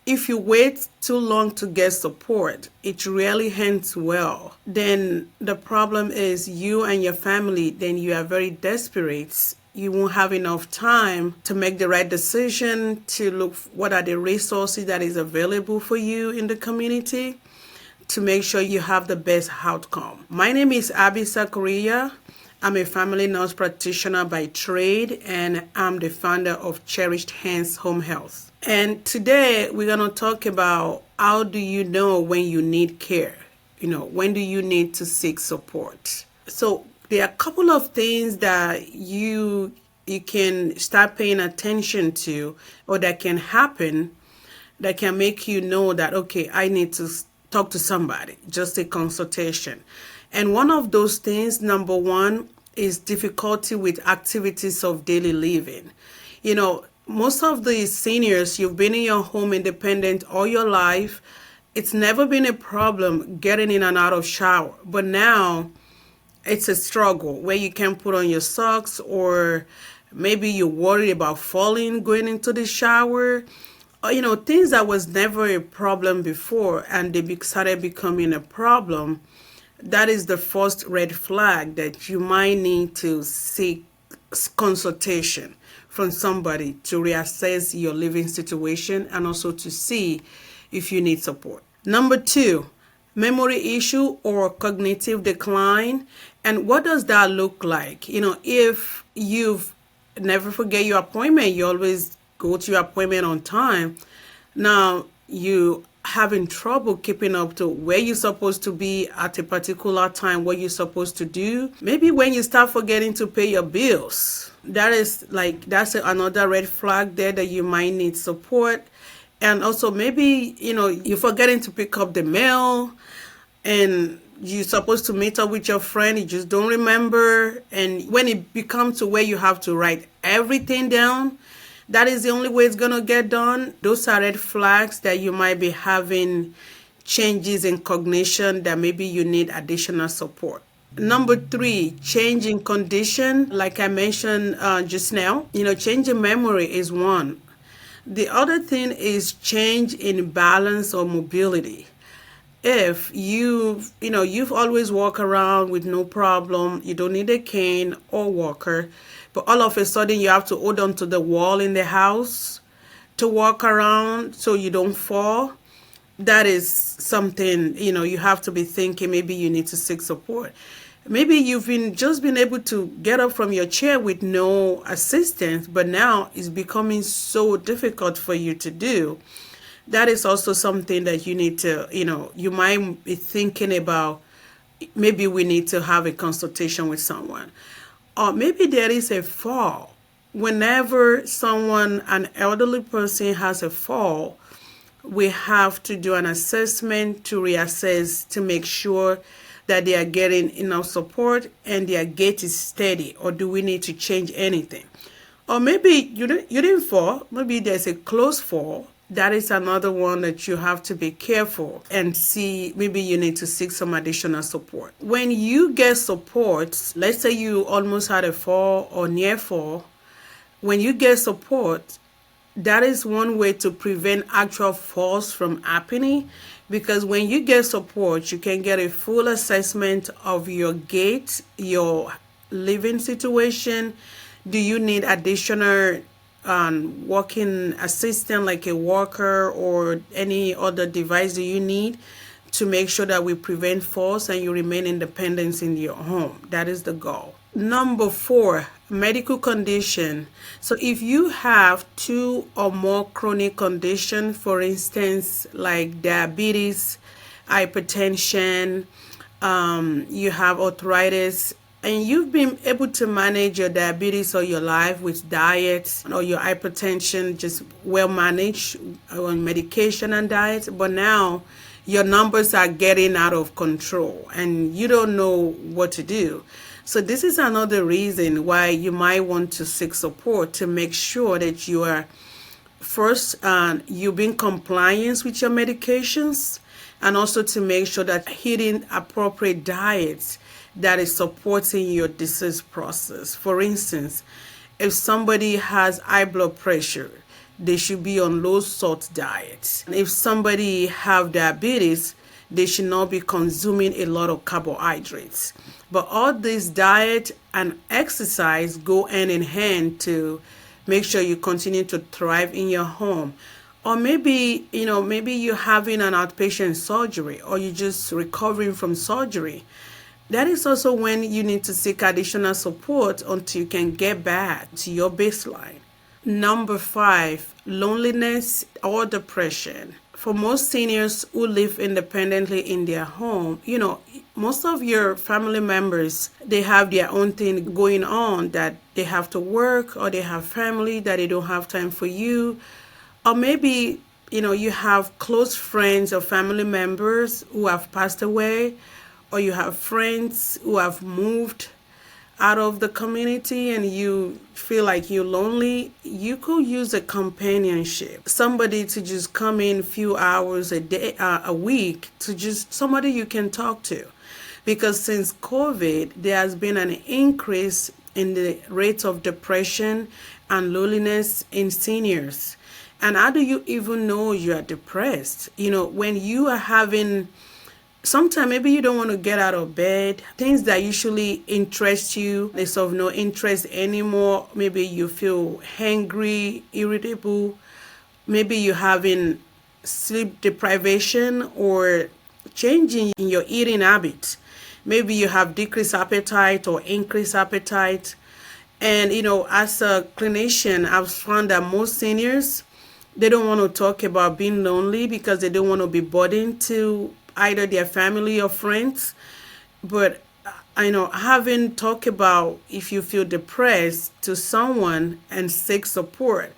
if you wait too long to get support, it really ends well. Then the problem is you and your family, then you are very desperate. You won't have enough time to make the right decision, to look what are the resources that is available for you in the community to make sure you have the best outcome. My name is Abby Sakuria. I'm a family nurse practitioner by trade, and I'm the founder of Cherished Hands Home Health. And today we're going to talk about how do you know when you need care? When do you need to seek support? So there are a couple of things that you can start paying attention to, or that can happen, that can make you know that, okay, I need to talk to somebody, just a consultation. And one of those things, number one, is difficulty with activities of daily living. Most of the seniors, you've been in your home independent all your life. It's never been a problem getting in and out of shower. But now it's a struggle where you can't put on your socks, or maybe you're worried about falling going into the shower. Things that was never a problem before and they started becoming a problem. That is the first red flag that you might need to seek consultation from somebody to reassess your living situation and also to see if you need support. Number two, memory issue or cognitive decline. And what does that look like? If you've never forget your appointment, you always go to your appointment on time. Now you having trouble keeping up to where you're supposed to be at a particular time, what you're supposed to do. Maybe when you start forgetting to pay your bills, that's another red flag there that you might need support. And also maybe, you're forgetting to pick up the mail and you're supposed to meet up with your friend, you just don't remember. And when it becomes to where you have to write everything down, that is the only way it's going to get done. Those are red flags that you might be having changes in cognition that maybe you need additional support. Number three, change in condition. Like I mentioned just now, change in memory is one. The other thing is change in balance or mobility. If you've always walk around with no problem, you don't need a cane or walker, but all of a sudden you have to hold on to the wall in the house to walk around so you don't fall, that is something, you have to be thinking maybe you need to seek support. Maybe you've just been able to get up from your chair with no assistance, but now it's becoming so difficult for you to do. That is also something that you need to, you might be thinking about, maybe we need to have a consultation with someone. Or maybe there is a fall. Whenever an elderly person has a fall, we have to do an assessment to reassess to make sure that they are getting enough support and their gait is steady, or do we need to change anything? Or maybe you didn't fall, maybe there's a close fall. That is another one that you have to be careful and see, maybe you need to seek some additional support. When you get support, let's say you almost had a fall or near fall, when you get support, that is one way to prevent actual falls from happening, because when you get support, you can get a full assessment of your gait, your living situation. Do you need additional walking assistant like a walker or any other device do you need to make sure that we prevent falls and you remain independent in your home? That is the goal. Number four, medical condition. So if you have two or more chronic conditions, for instance, like diabetes, hypertension, you have arthritis, and you've been able to manage your diabetes or your life with diet, or your hypertension just well managed on medication and diet, but now your numbers are getting out of control and you don't know what to do. So this is another reason why you might want to seek support to make sure that you are first, you've been compliant with your medications, and also to make sure that eating appropriate diets that is supporting your disease process. For instance, if somebody has high blood pressure, they should be on low salt diet. If somebody have diabetes, they should not be consuming a lot of carbohydrates. But all this diet and exercise go hand in hand to make sure you continue to thrive in your home. Or maybe, maybe you're having an outpatient surgery or you're just recovering from surgery. That is also when you need to seek additional support until you can get back to your baseline. Number 5, loneliness or depression. For most seniors who live independently in their home, most of your family members, they have their own thing going on, that they have to work or they have family that they don't have time for you. Or maybe, you have close friends or family members who have passed away, or you have friends who have moved out of the community and you feel like you're lonely. You could use a companionship, somebody to just come in a few hours a day, a week, to just somebody you can talk to. Because since COVID, there has been an increase in the rate of depression and loneliness in seniors. And how do you even know you are depressed? When you are having, sometimes maybe you don't want to get out of bed, things that usually interest you, is of no interest anymore. Maybe you feel hangry, irritable. Maybe you're having sleep deprivation or changing in your eating habits. Maybe you have decreased appetite or increased appetite. And, as a clinician, I've found that most seniors, they don't want to talk about being lonely because they don't want to be burdened to either their family or friends. But having talked about if you feel depressed to someone and seek support,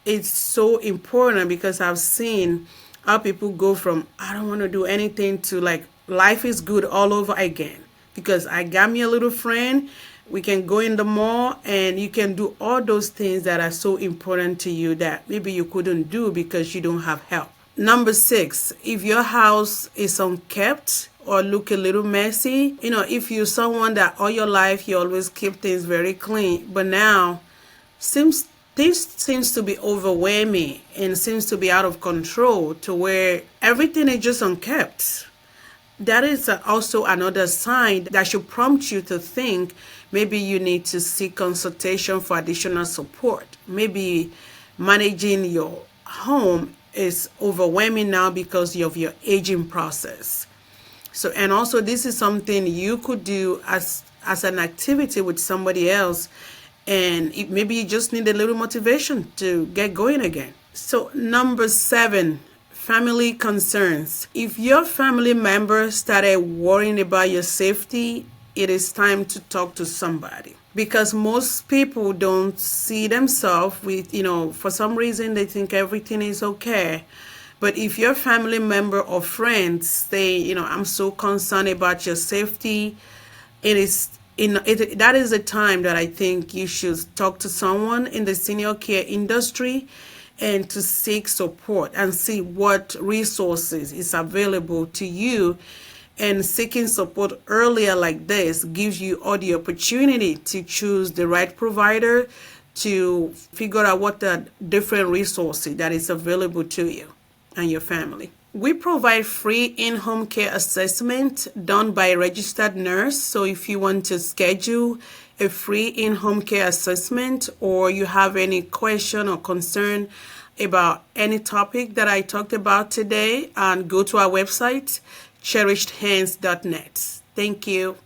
it's so important, because I've seen how people go from I don't want to do anything to like life is good all over again, because I got me a little friend. We can go in the mall and you can do all those things that are so important to you that maybe you couldn't do because you don't have help. Number 6, if your house is unkept or look a little messy, if you're someone that all your life you always keep things very clean, but now things seems to be overwhelming and seems to be out of control to where everything is just unkept. That is also another sign that should prompt you to think maybe you need to seek consultation for additional support. Maybe managing your home is overwhelming now because of your aging process. So, and also this is something you could do as an activity with somebody else, and maybe you just need a little motivation to get going again. So number 7, family concerns. If your family members started worrying about your safety, it is time to talk to somebody. Because most people don't see themselves with, for some reason they think everything is okay. But if your family member or friends say, I'm so concerned about your safety, that is a time that I think you should talk to someone in the senior care industry and to seek support and see what resources is available to you. And seeking support earlier like this gives you all the opportunity to choose the right provider, to figure out what the different resources that is available to you and your family. We provide free in-home care assessment done by a registered nurse. So if you want to schedule a free in-home care assessment, or you have any question or concern about any topic that I talked about today, and go to our website, cherishedhands.net. Thank you.